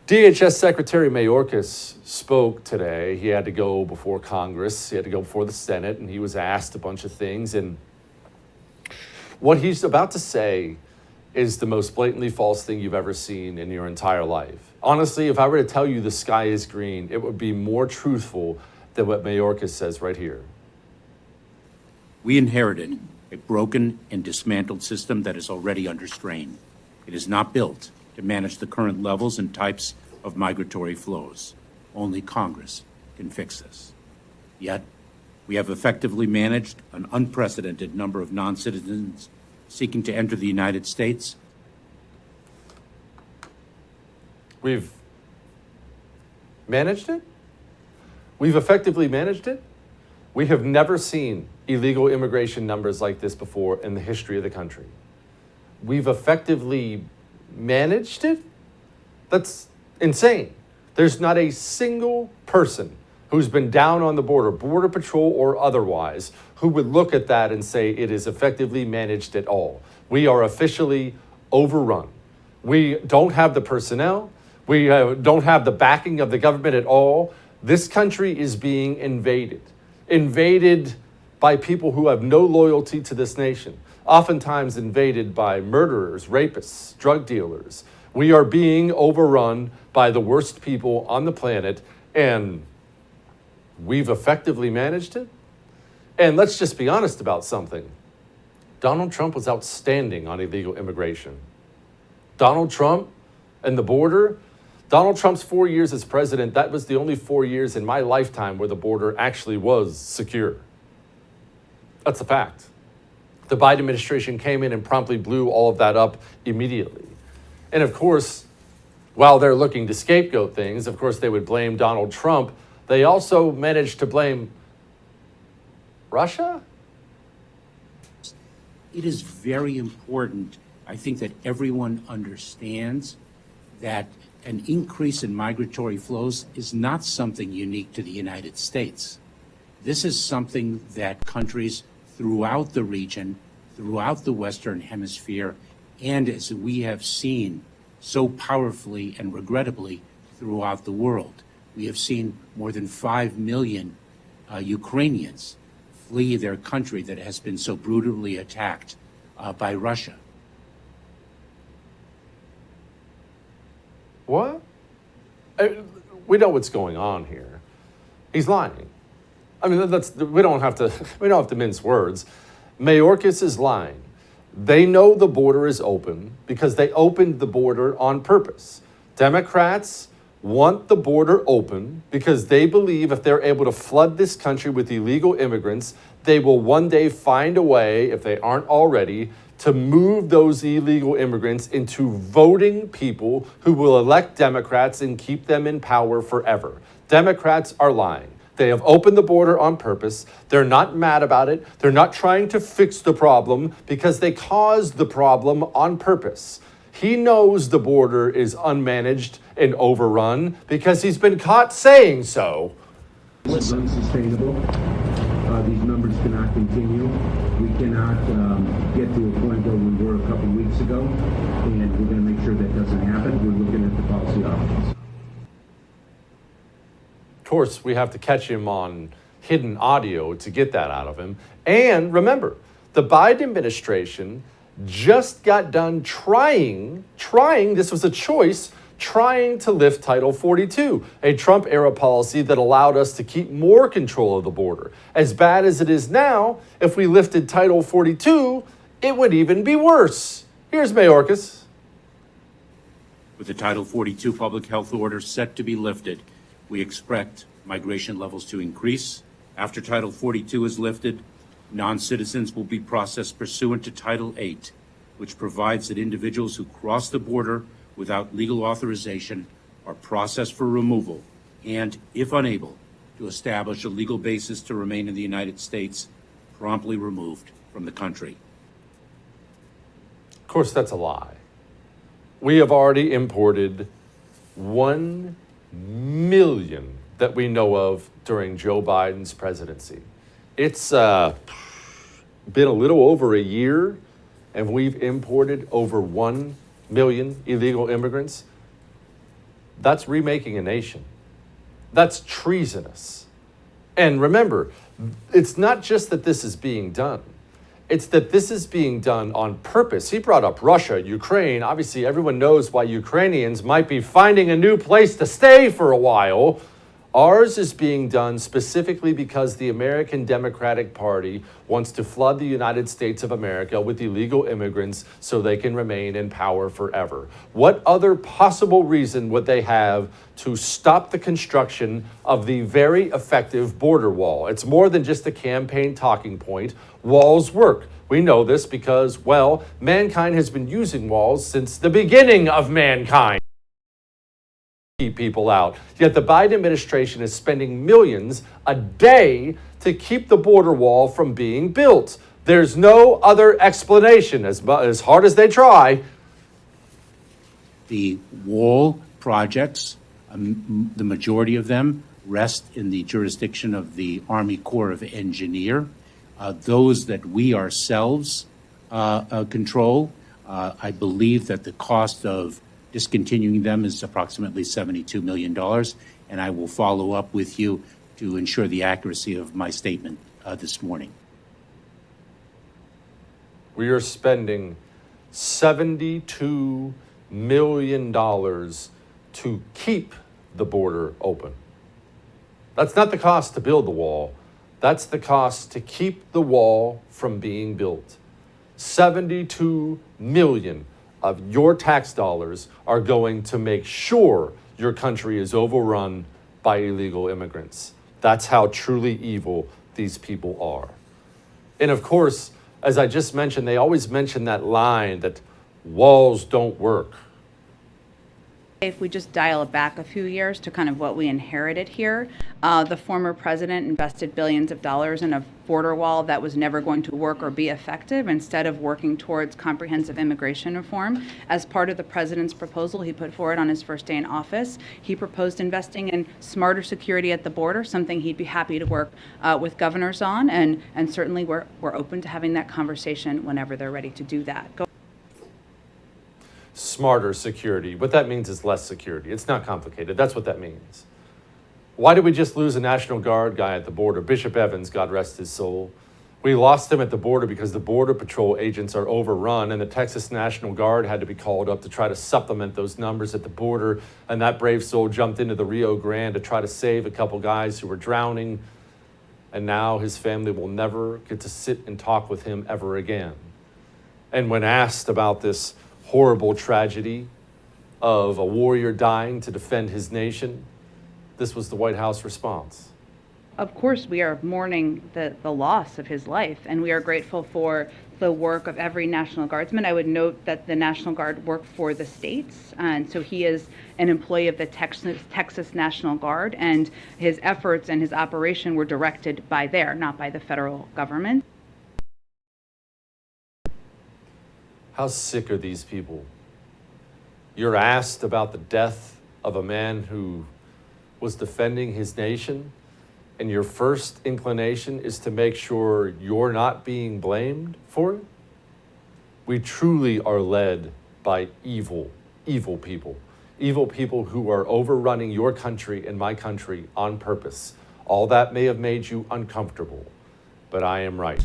DHS Secretary Mayorkas spoke today. He had to go before Congress. He had to go before the Senate, and he was asked a bunch of things. And what he's about to say is the most blatantly false thing you've ever seen in your entire life. Honestly, if I were to tell you the sky is green, it would be more truthful than what Mayorkas says right here. We inherited a broken and dismantled system that is already under strain. It is not built to manage the current levels and types of migratory flows. Only Congress can fix this. Yet, we have effectively managed an unprecedented number of non-citizens seeking to enter the United States. We've managed it? We've effectively managed it? We have never seen illegal immigration numbers like this before in the history of the country. We've effectively managed it? That's insane. There's not a single person who's been down on the border, Border Patrol or otherwise, who would look at that and say it is effectively managed at all. We are officially overrun. We don't have the personnel. We don't have the backing of the government at all. This country is being invaded by people who have no loyalty to this nation, oftentimes invaded by murderers, rapists, drug dealers. We are being overrun by the worst people on the planet, and we've effectively managed it. And let's just be honest about something. Donald Trump was outstanding on illegal immigration. Donald Trump and the border, Donald Trump's 4 years as president, that was the only 4 years in my lifetime where the border actually was secure. That's a fact. The Biden administration came in and promptly blew all of that up immediately. And of course, while they're looking to scapegoat things, of course they would blame Donald Trump. They also managed to blame Russia? It is very important, I think, that everyone understands that an increase in migratory flows is not something unique to the United States. This is something that countries throughout the region, throughout the Western Hemisphere, and as we have seen so powerfully and regrettably throughout the world. We have seen more than 5 million Ukrainians flee their country that has been so brutally attacked by Russia. What? We know what's going on here. He's lying. I mean, we don't have to mince words. Mayorkas is lying. They know the border is open because they opened the border on purpose. Democrats want the border open because they believe if they're able to flood this country with illegal immigrants, they will one day find a way, if they aren't already, to move those illegal immigrants into voting people who will elect Democrats and keep them in power forever. Democrats are lying. They have opened the border on purpose. They're not mad about it. They're not trying to fix the problem because they caused the problem on purpose. He knows the border is unmanaged and overrun because he's been caught saying so. It's unsustainable. These numbers cannot continue. We cannot get to a point where we were a couple weeks ago, and we're going to make sure that doesn't happen. We're looking at the policy options. Of course, we have to catch him on hidden audio to get that out of him. And remember, the Biden administration just got done trying, this was a choice, trying to lift Title 42, a Trump-era policy that allowed us to keep more control of the border. As bad as it is now, if we lifted Title 42, it would even be worse. Here's Mayorkas. With the Title 42 public health order set to be lifted, we expect migration levels to increase. After Title 42 is lifted, non-citizens will be processed pursuant to Title 8, which provides that individuals who cross the border without legal authorization are processed for removal and, if unable to establish a legal basis to remain in the United States, promptly removed from the country. Of course, that's a lie. We have already imported 1 million that we know of during Joe Biden's presidency. It's been a little over a year, and we've imported over 1 million illegal immigrants. That's remaking a nation. That's treasonous. And remember, it's not just that this is being done. It's that this is being done on purpose. He brought up Russia, Ukraine. Obviously, everyone knows why Ukrainians might be finding a new place to stay for a while. Ours is being done specifically because the American Democratic Party wants to flood the United States of America with illegal immigrants so they can remain in power forever. What other possible reason would they have to stop the construction of the very effective border wall? It's more than just a campaign talking point. Walls work. We know this because, well, mankind has been using walls since the beginning of mankind. Keep people out. Yet the Biden administration is spending millions a day to keep the border wall from being built. There's no other explanation, as hard as they try. The wall projects, the majority of them rest in the jurisdiction of the Army Corps of Engineers. Those that we ourselves control, I believe that the cost of discontinuing them is approximately $72 million, and I will follow up with you to ensure the accuracy of my statement this morning. We are spending $72 million to keep the border open. That's not the cost to build the wall. That's the cost to keep the wall from being built. $72 million of your tax dollars are going to make sure your country is overrun by illegal immigrants. That's how truly evil these people are. And of course, as I just mentioned, they always mention that line that walls don't work. If we just dial it back a few years to kind of what we inherited here, the former president invested billions of dollars in a border wall that was never going to work or be effective instead of working towards comprehensive immigration reform. As part of the president's proposal he put forward on his first day in office, he proposed investing in smarter security at the border, something he'd be happy to work with governors on, and certainly we're open to having that conversation whenever they're ready to do that. Smarter security. What that means is less security. It's not complicated. That's what that means. Why did we just lose a National Guard guy at the border? Bishop Evans, God rest his soul. We lost him at the border because the Border Patrol agents are overrun, and the Texas National Guard had to be called up to try to supplement those numbers at the border, and that brave soul jumped into the Rio Grande to try to save a couple guys who were drowning, and now his family will never get to sit and talk with him ever again. And when asked about this horrible tragedy of a warrior dying to defend his nation, this was the White House response. Of course, we are mourning the loss of his life, and we are grateful for the work of every National Guardsman. I would note that the National Guard work for the states, and so he is an employee of the Texas National Guard, and his efforts and his operation were directed by there, not by the federal government. How sick are these people? You're asked about the death of a man who was defending his nation, and your first inclination is to make sure you're not being blamed for it? We truly are led by evil people. Evil people who are overrunning your country and my country on purpose. All that may have made you uncomfortable, but I am right.